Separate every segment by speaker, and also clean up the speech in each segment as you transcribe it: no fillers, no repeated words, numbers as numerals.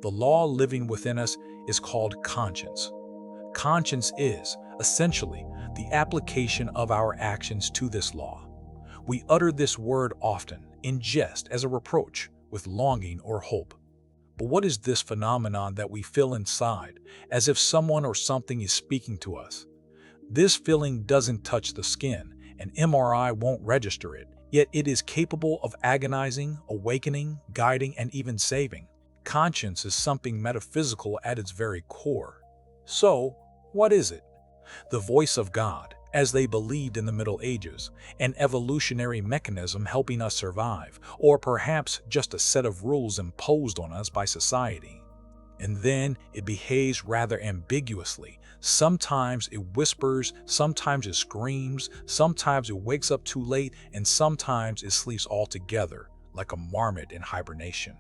Speaker 1: The law living within us is called conscience. Conscience is, essentially, the application of our actions to this law. We utter this word often, in jest, as a reproach, with longing or hope. But what is this phenomenon that we feel inside, as if someone or something is speaking to us? This feeling doesn't touch the skin, an MRI won't register it, yet it is capable of agonizing, awakening, guiding, and even saving. Conscience is something metaphysical at its very core. So, what is it? The voice of God, as they believed in the Middle Ages, an evolutionary mechanism helping us survive, or perhaps just a set of rules imposed on us by society. And then it behaves rather ambiguously. Sometimes it whispers, sometimes it screams, sometimes it wakes up too late, and sometimes it sleeps altogether, like a marmot in hibernation.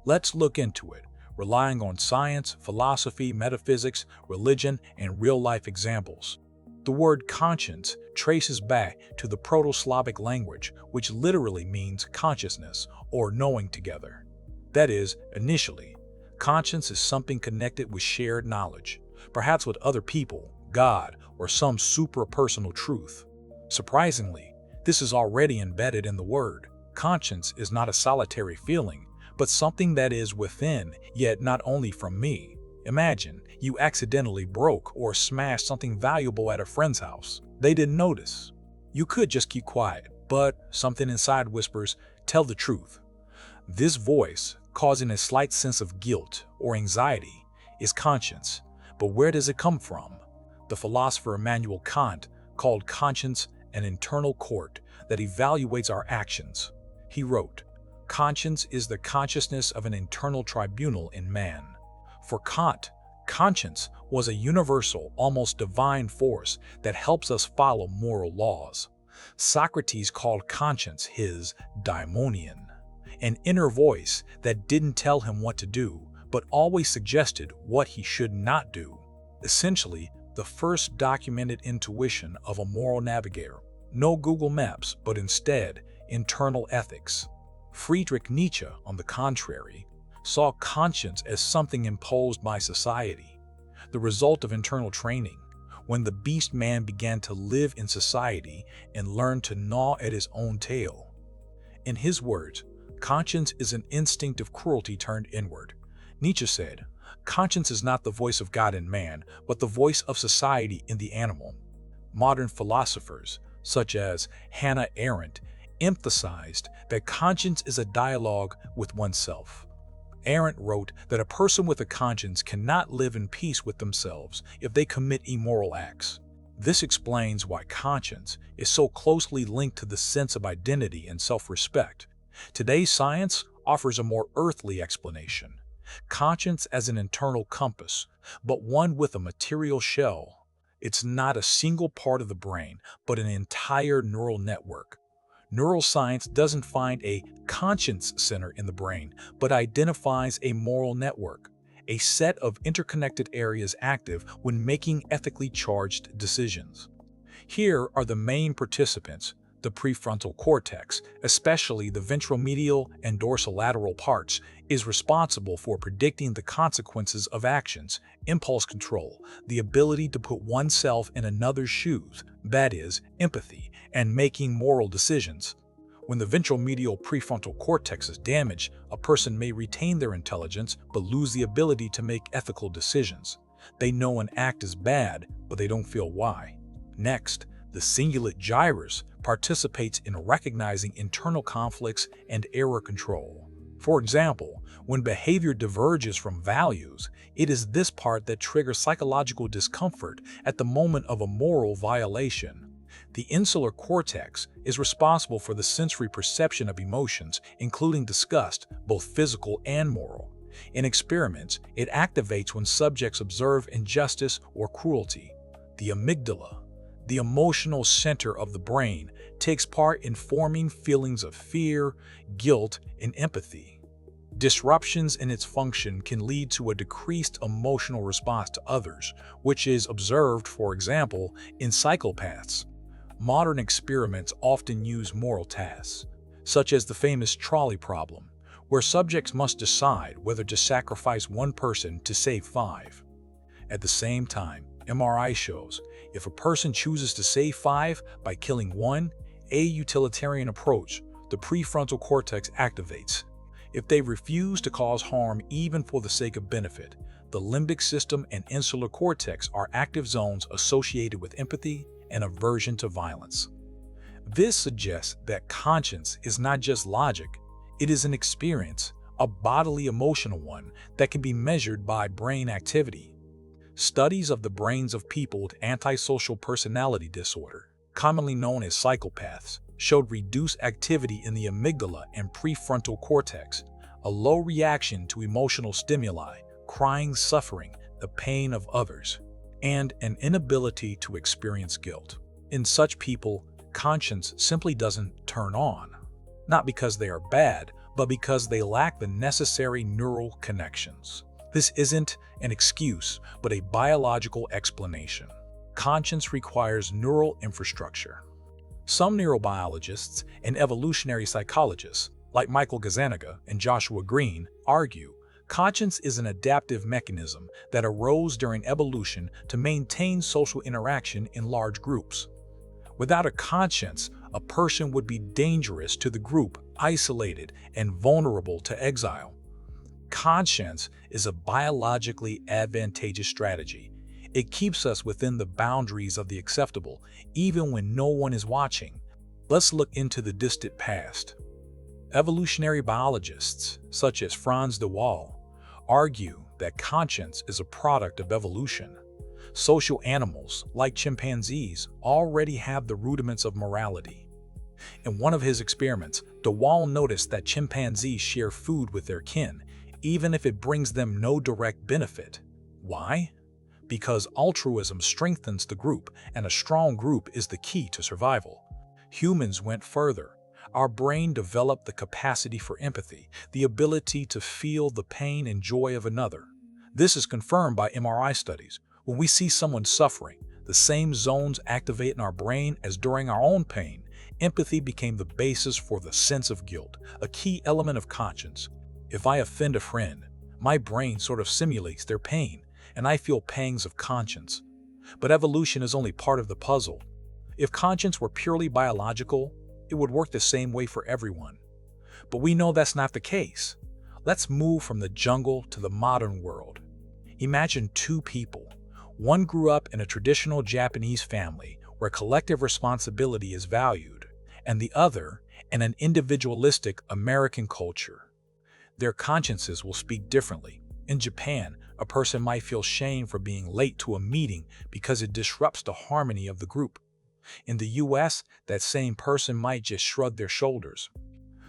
Speaker 1: Let's look into it, relying on science, philosophy, metaphysics, religion, and real-life examples. The word conscience traces back to the Proto-Slavic language, which literally means consciousness or knowing together. That is, initially, conscience is something connected with shared knowledge, perhaps with other people, God, or some suprapersonal truth. Surprisingly, this is already embedded in the word. Conscience is not a solitary feeling, but something that is within, yet not only from me. Imagine you accidentally broke or smashed something valuable at a friend's house. They didn't notice. You could just keep quiet, but something inside whispers, "Tell the truth." This voice, causing a slight sense of guilt or anxiety, is conscience. But where does it come from? The philosopher Immanuel Kant called conscience an internal court that evaluates our actions. He wrote, "Conscience is the consciousness of an internal tribunal in man." For Kant, conscience was a universal, almost divine force that helps us follow moral laws. Socrates called conscience his daemonion, an inner voice that didn't tell him what to do, but always suggested what he should not do. Essentially, the first documented intuition of a moral navigator. No Google Maps, but instead, internal ethics. Friedrich Nietzsche, on the contrary, saw conscience as something imposed by society, the result of internal training, when the beast man began to live in society and learn to gnaw at his own tail. In his words, conscience is an instinct of cruelty turned inward. Nietzsche said, "Conscience is not the voice of God in man, but the voice of society in the animal." Modern philosophers, such as Hannah Arendt, emphasized that conscience is a dialogue with oneself. Arendt wrote that a person with a conscience cannot live in peace with themselves if they commit immoral acts. This explains why conscience is so closely linked to the sense of identity and self-respect. Today's science offers a more earthly explanation. Conscience as an internal compass, but one with a material shell. It's not a single part of the brain, but an entire neural network. Neuroscience doesn't find a conscience center in the brain, but identifies a moral network, a set of interconnected areas active when making ethically charged decisions. Here are the main participants. The prefrontal cortex, especially the ventromedial and dorsolateral parts, is responsible for predicting the consequences of actions, impulse control, the ability to put oneself in another's shoes, that is, empathy, and making moral decisions. When the ventromedial prefrontal cortex is damaged, a person may retain their intelligence but lose the ability to make ethical decisions. They know an act is bad, but they don't feel why. Next, the cingulate gyrus participates in recognizing internal conflicts and error control. For example, when behavior diverges from values, it is this part that triggers psychological discomfort at the moment of a moral violation. The insular cortex is responsible for the sensory perception of emotions, including disgust, both physical and moral. In experiments, it activates when subjects observe injustice or cruelty. The amygdala, the emotional center of the brain, takes part in forming feelings of fear, guilt, and empathy. Disruptions in its function can lead to a decreased emotional response to others, which is observed, for example, in psychopaths. Modern experiments often use moral tasks, such as the famous trolley problem, where subjects must decide whether to sacrifice one person to save five. At the same time, MRI shows if a person chooses to save five by killing one, a utilitarian approach, the prefrontal cortex activates. If they refuse to cause harm even for the sake of benefit, the limbic system and insular cortex are active zones associated with empathy and aversion to violence. This suggests that conscience is not just logic, it is an experience, a bodily emotional one that can be measured by brain activity. Studies of the brains of people with antisocial personality disorder, commonly known as psychopaths, showed reduced activity in the amygdala and prefrontal cortex, a low reaction to emotional stimuli, crying, suffering, the pain of others, and an inability to experience guilt. In such people, conscience simply doesn't turn on, not because they are bad, but because they lack the necessary neural connections. This isn't an excuse, but a biological explanation. Conscience requires neural infrastructure. Some neurobiologists and evolutionary psychologists, like Michael Gazzaniga and Joshua Green, argue conscience is an adaptive mechanism that arose during evolution to maintain social interaction in large groups. Without a conscience, a person would be dangerous to the group, isolated, and vulnerable to exile. Conscience is a biologically advantageous strategy. It keeps us within the boundaries of the acceptable, even when no one is watching. Let's look into the distant past. Evolutionary biologists, such as Frans de Waal, argue that conscience is a product of evolution. Social animals, like chimpanzees, already have the rudiments of morality. In one of his experiments, de Waal noticed that chimpanzees share food with their kin, even if it brings them no direct benefit. Why? Because altruism strengthens the group, and a strong group is the key to survival. Humans went further. Our brain developed the capacity for empathy, the ability to feel the pain and joy of another. This is confirmed by MRI studies. When we see someone suffering, the same zones activate in our brain as during our own pain. Empathy became the basis for the sense of guilt, a key element of conscience. If I offend a friend, my brain sort of simulates their pain, and I feel pangs of conscience. But evolution is only part of the puzzle. If conscience were purely biological, it would work the same way for everyone. But we know that's not the case. Let's move from the jungle to the modern world. Imagine two people. One grew up in a traditional Japanese family where collective responsibility is valued, and the other in an individualistic American culture. Their consciences will speak differently. In Japan, a person might feel shame for being late to a meeting because it disrupts the harmony of the group. In the US, that same person might just shrug their shoulders.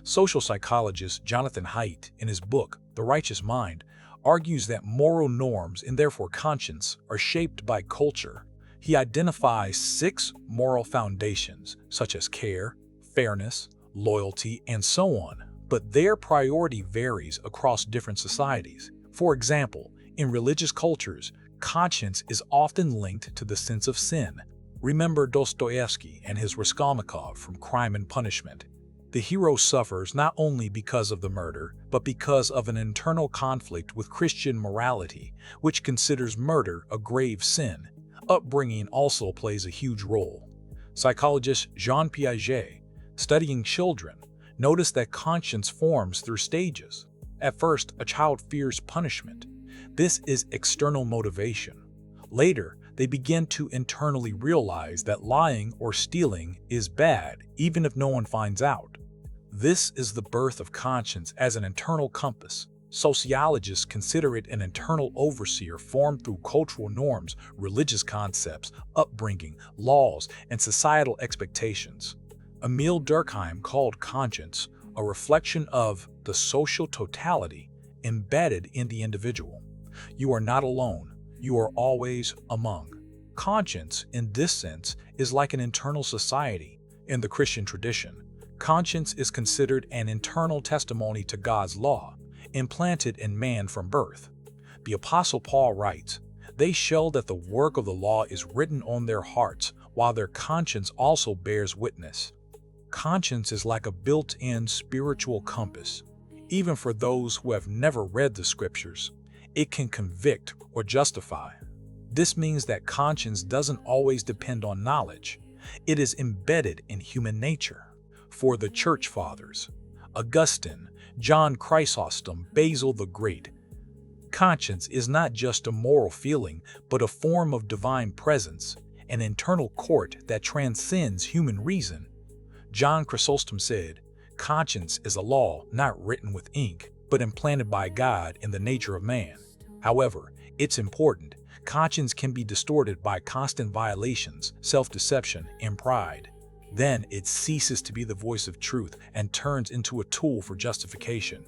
Speaker 1: Social psychologist Jonathan Haidt, in his book, The Righteous Mind, argues that moral norms and therefore conscience are shaped by culture. He identifies 6 moral foundations, such as care, fairness, loyalty, and so on, but their priority varies across different societies. For example, in religious cultures, conscience is often linked to the sense of sin. Remember Dostoevsky and his Raskolnikov from Crime and Punishment. The hero suffers not only because of the murder, but because of an internal conflict with Christian morality, which considers murder a grave sin. Upbringing also plays a huge role. Psychologist Jean Piaget, studying children, noticed that conscience forms through stages. At first, a child fears punishment. This is external motivation. Later, they begin to internally realize that lying or stealing is bad, even if no one finds out. This is the birth of conscience as an internal compass. Sociologists consider it an internal overseer formed through cultural norms, religious concepts, upbringing, laws, and societal expectations. Emile Durkheim called conscience a reflection of the social totality embedded in the individual. You are not alone. You are always among. Conscience, in this sense, is like an internal society. In the Christian tradition, conscience is considered an internal testimony to God's law, implanted in man from birth. The Apostle Paul writes, "They show that the work of the law is written on their hearts, while their conscience also bears witness." Conscience is like a built-in spiritual compass. Even for those who have never read the scriptures, it can convict or justify. This means that conscience doesn't always depend on knowledge. It is embedded in human nature. For the Church Fathers, Augustine, John Chrysostom, Basil the Great, conscience is not just a moral feeling, but a form of divine presence, an internal court that transcends human reason. John Chrysostom said, "Conscience is a law not written with ink, but implanted by God in the nature of man." However, it's important. Conscience can be distorted by constant violations, self-deception, and pride. Then it ceases to be the voice of truth and turns into a tool for justification.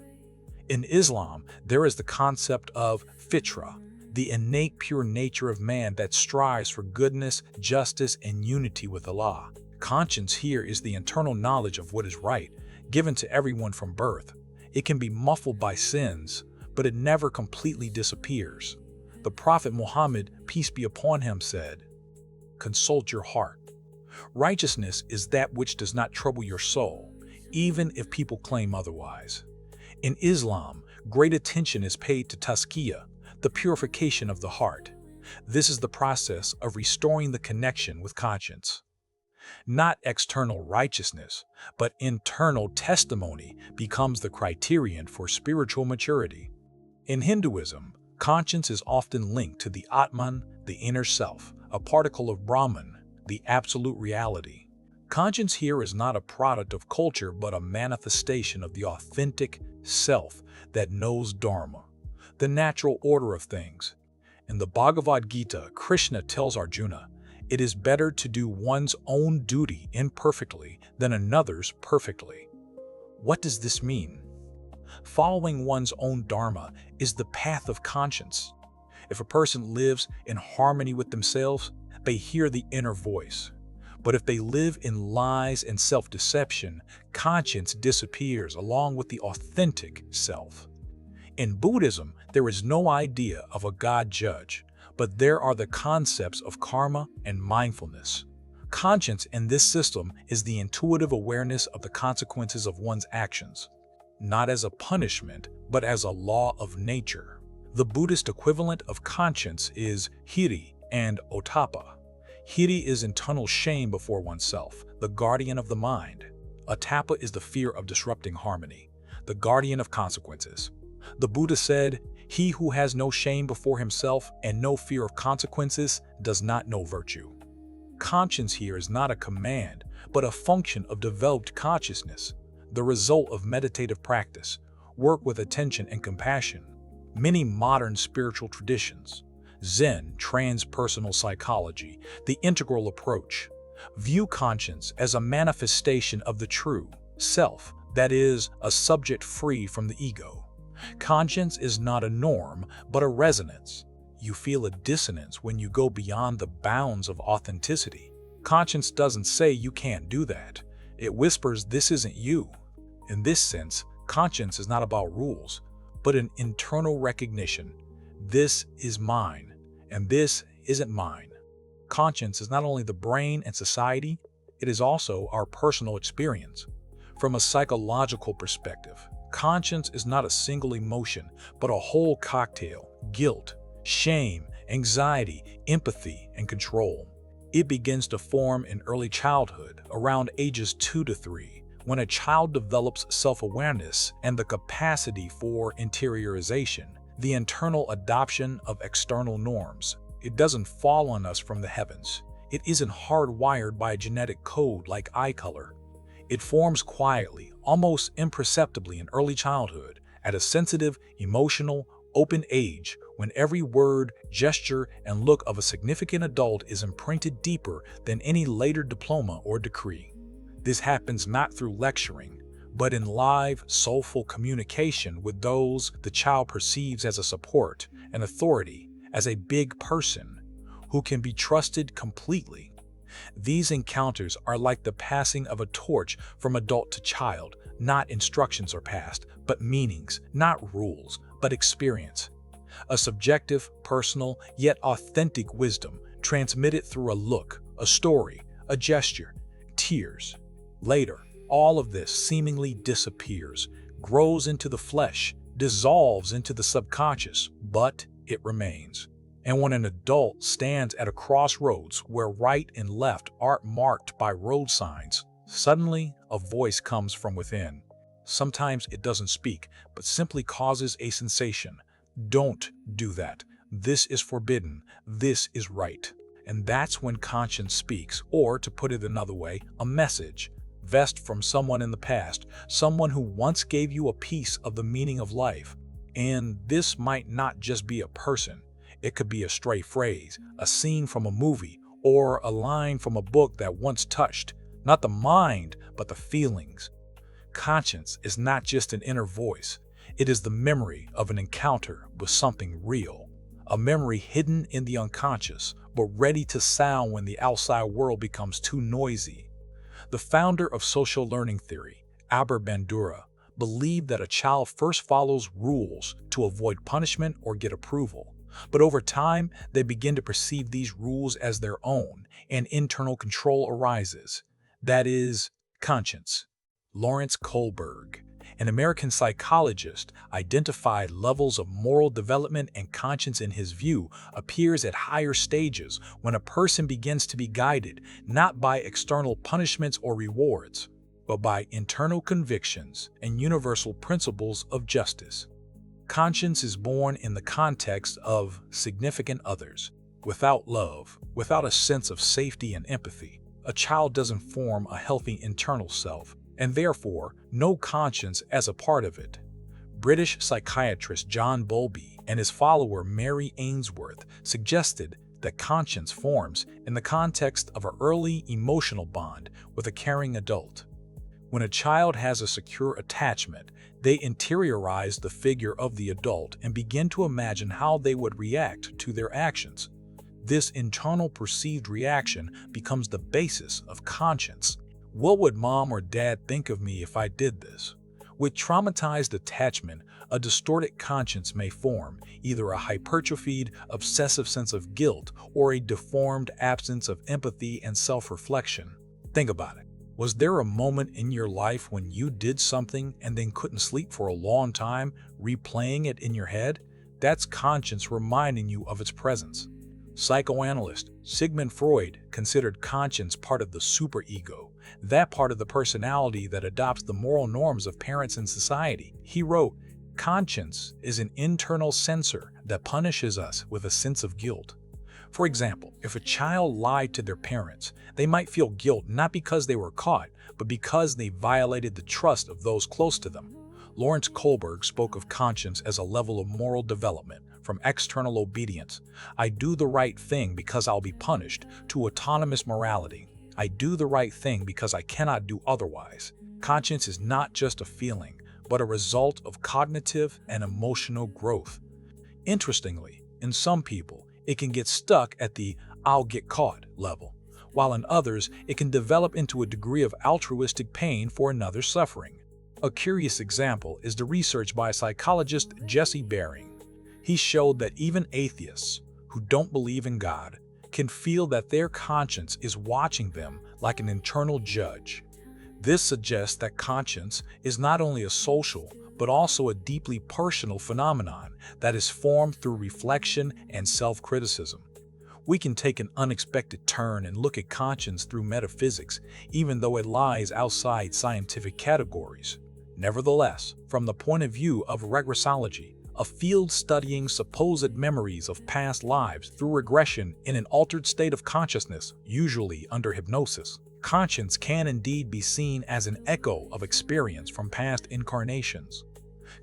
Speaker 1: In Islam, there is the concept of Fitrah, the innate pure nature of man that strives for goodness, justice, and unity with Allah. Conscience here is the internal knowledge of what is right, given to everyone from birth. It can be muffled by sins, but it never completely disappears. The Prophet Muhammad, peace be upon him, said, "Consult your heart. Righteousness is that which does not trouble your soul, even if people claim otherwise." In Islam, great attention is paid to tazkiyah, the purification of the heart. This is the process of restoring the connection with conscience. Not external righteousness, but internal testimony becomes the criterion for spiritual maturity. In Hinduism, conscience is often linked to the Atman, the inner self, a particle of Brahman, the absolute reality. Conscience here is not a product of culture, but a manifestation of the authentic self that knows Dharma, the natural order of things. In the Bhagavad Gita, Krishna tells Arjuna, "It is better to do one's own duty imperfectly than another's perfectly." What does this mean? Following one's own Dharma is the path of conscience. If a person lives in harmony with themselves, they hear the inner voice. But if they live in lies and self-deception, conscience disappears along with the authentic self. In Buddhism, there is no idea of a God judge, but there are the concepts of karma and mindfulness. Conscience in this system is the intuitive awareness of the consequences of one's actions, not as a punishment, but as a law of nature. The Buddhist equivalent of conscience is hiri and otapa. Hiri is internal shame before oneself, the guardian of the mind. Otapa is the fear of disrupting harmony, the guardian of consequences. The Buddha said, "He who has no shame before himself and no fear of consequences does not know virtue." Conscience here is not a command, but a function of developed consciousness, the result of meditative practice, work with attention and compassion. Many modern spiritual traditions, Zen, transpersonal psychology, the integral approach, view conscience as a manifestation of the true self, that is, a subject free from the ego. Conscience is not a norm, but a resonance. You feel a dissonance when you go beyond the bounds of authenticity. Conscience doesn't say you can't do that. It whispers, "This isn't you." In this sense, conscience is not about rules, but an internal recognition. This is mine, and this isn't mine. Conscience is not only the brain and society, it is also our personal experience. From a psychological perspective, conscience is not a single emotion, but a whole cocktail: guilt, shame, anxiety, empathy, and control. It begins to form in early childhood, around ages 2 to 3, when a child develops self-awareness and the capacity for interiorization, the internal adoption of external norms. It doesn't fall on us from the heavens. It isn't hardwired by a genetic code like eye color. It forms quietly, almost imperceptibly in early childhood, at a sensitive, emotional, open age when every word, gesture, and look of a significant adult is imprinted deeper than any later diploma or decree. This happens not through lecturing, but in live, soulful communication with those the child perceives as a support, an authority, as a big person who can be trusted completely. These encounters are like the passing of a torch from adult to child. Not instructions are passed, but meanings, not rules, but experience. A subjective, personal, yet authentic wisdom transmitted through a look, a story, a gesture, tears. Later, all of this seemingly disappears. grows into the flesh, dissolves into the subconscious, but it remains. And when an adult stands at a crossroads where right and left aren't marked by road signs, suddenly a voice comes from within. Sometimes it doesn't speak, but simply causes a sensation. Don't do that. This is forbidden. This is right. And that's when conscience speaks, or to put it another way, a message. Vest from someone in the past, someone who once gave you a piece of the meaning of life. And this might not just be a person. It could be a stray phrase, a scene from a movie, or a line from a book that once touched, not the mind, but the feelings. Conscience is not just an inner voice. It is the memory of an encounter with something real. A memory hidden in the unconscious, but ready to sound when the outside world becomes too noisy. The founder of social learning theory, Albert Bandura, believed that a child first follows rules to avoid punishment or get approval. But over time, they begin to perceive these rules as their own, and internal control arises. That is, conscience. Lawrence Kohlberg, an American psychologist, identified levels of moral development and conscience in his view appears at higher stages when a person begins to be guided not by external punishments or rewards, but by internal convictions and universal principles of justice. Conscience is born in the context of significant others. Without love, without a sense of safety and empathy, a child doesn't form a healthy internal self, and therefore no conscience as a part of it. British psychiatrist John Bowlby and his follower Mary Ainsworth suggested that conscience forms in the context of an early emotional bond with a caring adult. When a child has a secure attachment, they interiorize the figure of the adult and begin to imagine how they would react to their actions. This internal perceived reaction becomes the basis of conscience. What would mom or dad think of me if I did this? With traumatized attachment, a distorted conscience may form, either a hypertrophied, obsessive sense of guilt or a deformed absence of empathy and self-reflection. Think about it. Was there a moment in your life when you did something and then couldn't sleep for a long time, replaying it in your head? That's conscience reminding you of its presence. Psychoanalyst Sigmund Freud considered conscience part of the superego, that part of the personality that adopts the moral norms of parents and society. He wrote, "Conscience is an internal censor that punishes us with a sense of guilt." For example, if a child lied to their parents, they might feel guilt not because they were caught, but because they violated the trust of those close to them. Lawrence Kohlberg spoke of conscience as a level of moral development, from external obedience, I do the right thing because I'll be punished, to autonomous morality, I do the right thing because I cannot do otherwise. Conscience is not just a feeling, but a result of cognitive and emotional growth. Interestingly, in some people, it can get stuck at the "I'll get caught" level, while in others, it can develop into a degree of altruistic pain for another's suffering. A curious example is the research by psychologist Jesse Bering. He showed that even atheists, who don't believe in God, can feel that their conscience is watching them like an internal judge. This suggests that conscience is not only a social, but also a deeply personal phenomenon that is formed through reflection and self-criticism. We can take an unexpected turn and look at conscience through metaphysics, even though it lies outside scientific categories. Nevertheless, from the point of view of regressology, a field studying supposed memories of past lives through regression in an altered state of consciousness, usually under hypnosis, conscience can indeed be seen as an echo of experience from past incarnations.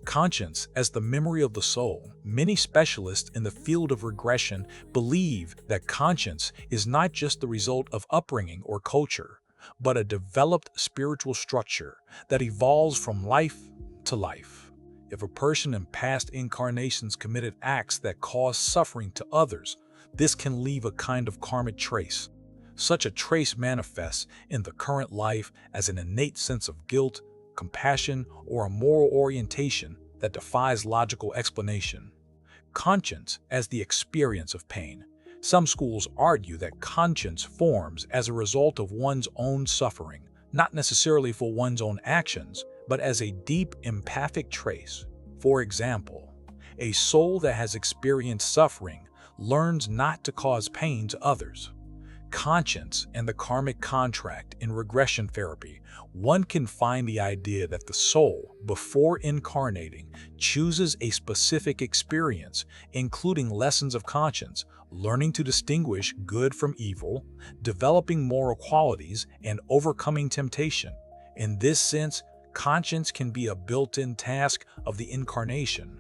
Speaker 1: Conscience as the memory of the soul. Many specialists in the field of regression believe that conscience is not just the result of upbringing or culture, but a developed spiritual structure that evolves from life to life. If a person in past incarnations committed acts that cause suffering to others, this can leave a kind of karmic trace. Such a trace manifests in the current life as an innate sense of guilt, compassion, or a moral orientation that defies logical explanation. Conscience as the experience of pain. Some schools argue that conscience forms as a result of one's own suffering, not necessarily for one's own actions, but as a deep empathic trace. For example, a soul that has experienced suffering learns not to cause pain to others. Conscience and the karmic contract in regression therapy, one can find the idea that the soul, before incarnating, chooses a specific experience, including lessons of conscience, learning to distinguish good from evil, developing moral qualities, and overcoming temptation. In this sense, conscience can be a built-in task of the incarnation.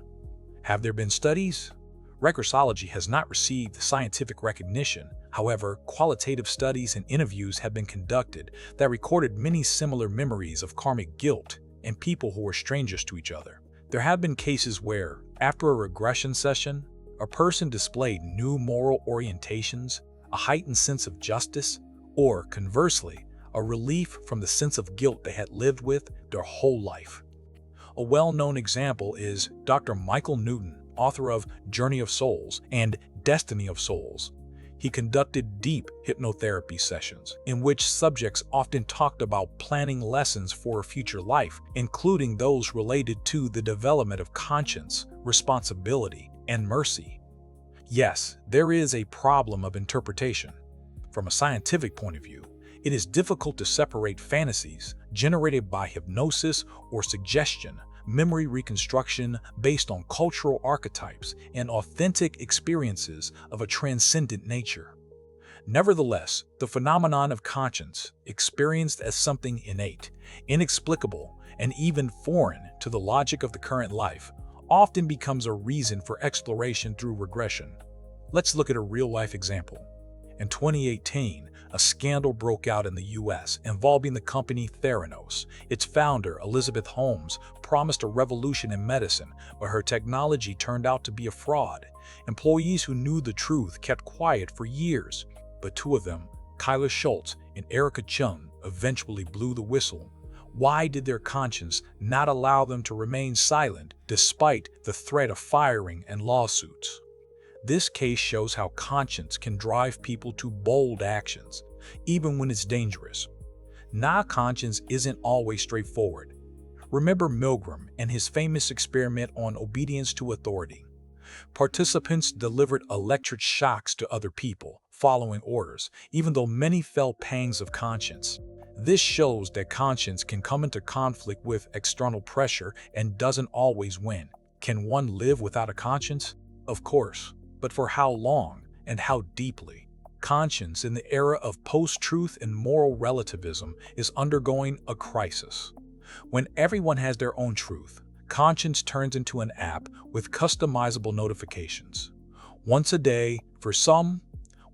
Speaker 1: Have there been studies? Regressology has not received scientific recognition. However, qualitative studies and interviews have been conducted that recorded many similar memories of karmic guilt in people who were strangers to each other. There have been cases where, after a regression session, a person displayed new moral orientations, a heightened sense of justice, or, conversely, a relief from the sense of guilt they had lived with their whole life. A well-known example is Dr. Michael Newton, author of Journey of Souls and Destiny of Souls. He conducted deep hypnotherapy sessions in which subjects often talked about planning lessons for a future life, including those related to the development of conscience, responsibility, and mercy. Yes, there is a problem of interpretation. From a scientific point of view, it is difficult to separate fantasies generated by hypnosis or suggestion, memory reconstruction based on cultural archetypes, and authentic experiences of a transcendent nature. Nevertheless, the phenomenon of conscience, experienced as something innate, inexplicable, and even foreign to the logic of the current life, often becomes a reason for exploration through regression. Let's look at a real-life example. In 2018, a scandal broke out in the U.S. involving the company Theranos. Its founder, Elizabeth Holmes, promised a revolution in medicine, but her technology turned out to be a fraud. Employees who knew the truth kept quiet for years, but two of them, Kyla Schultz and Erica Chung, eventually blew the whistle. Why did their conscience not allow them to remain silent despite the threat of firing and lawsuits? This case shows how conscience can drive people to bold actions, even when it's dangerous. Now, conscience isn't always straightforward. Remember Milgram and his famous experiment on obedience to authority. Participants delivered electric shocks to other people, following orders, even though many felt pangs of conscience. This shows that conscience can come into conflict with external pressure and doesn't always win. Can one live without a conscience? Of course. But for how long and how deeply? Conscience in the era of post-truth and moral relativism is undergoing a crisis. When everyone has their own truth, conscience turns into an app with customizable notifications. Once a day for some,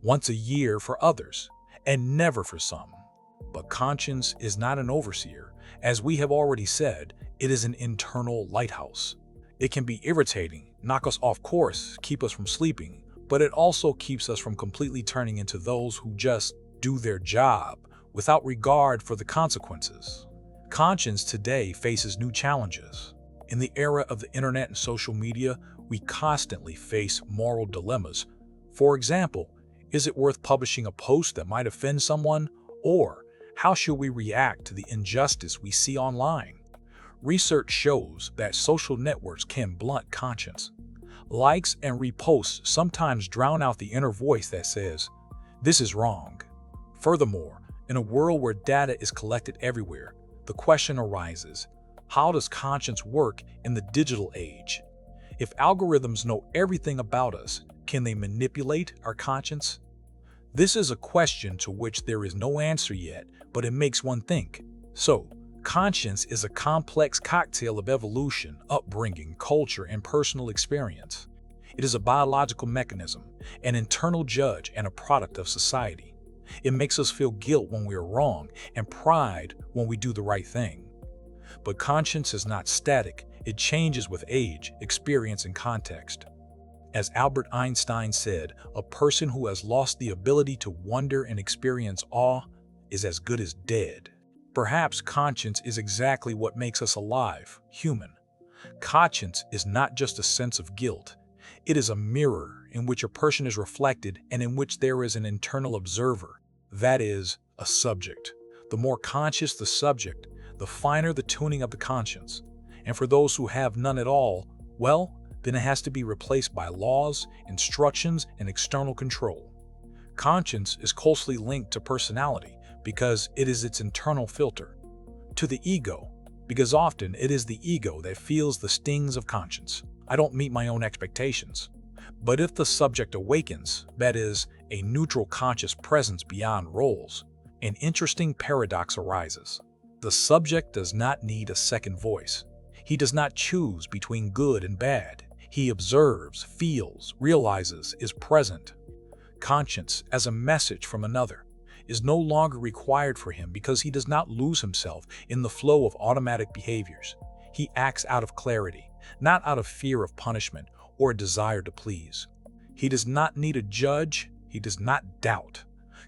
Speaker 1: once a year for others, and never for some. But conscience is not an overseer. As we have already said, it is an internal lighthouse. It can be irritating, knock us off course, keep us from sleeping, but it also keeps us from completely turning into those who just do their job without regard for the consequences. Conscience today faces new challenges. In the era of the internet and social media, we constantly face moral dilemmas. For example, is it worth publishing a post that might offend someone? Or how should we react to the injustice we see online? Research shows that social networks can blunt conscience. Likes and reposts sometimes drown out the inner voice that says, "This is wrong." Furthermore, in a world where data is collected everywhere, the question arises, how does conscience work in the digital age? If algorithms know everything about us, can they manipulate our conscience? This is a question to which there is no answer yet, but it makes one think. So, conscience is a complex cocktail of evolution, upbringing, culture, and personal experience. It is a biological mechanism, an internal judge, and a product of society. It makes us feel guilt when we are wrong and pride when we do the right thing. But conscience is not static. It changes with age, experience, and context. As Albert Einstein said, a person who has lost the ability to wonder and experience awe is as good as dead. Perhaps conscience is exactly what makes us alive, human. Conscience is not just a sense of guilt. It is a mirror in which a person is reflected and in which there is an internal observer, that is, a subject. The more conscious the subject, the finer the tuning of the conscience. And for those who have none at all, well, then it has to be replaced by laws, instructions, and external control. Conscience is closely linked to personality because it is its internal filter. To the ego, because often it is the ego that feels the stings of conscience. I don't meet my own expectations. But if the subject awakens, that is, a neutral conscious presence beyond roles, an interesting paradox arises. The subject does not need a second voice. He does not choose between good and bad. He observes, feels, realizes, is present. Conscience, as a message from another, is no longer required for him because he does not lose himself in the flow of automatic behaviors. He acts out of clarity, not out of fear of punishment or a desire to please. He does not need a judge. He does not doubt.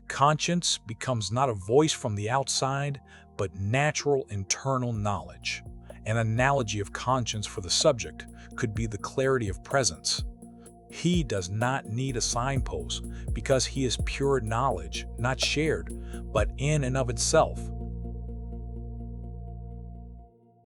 Speaker 1: Conscience becomes not a voice from the outside, but natural internal knowledge. An analogy of conscience for the subject could be the clarity of presence. He does not need a signpost because he is pure knowledge, not shared, but in and of itself.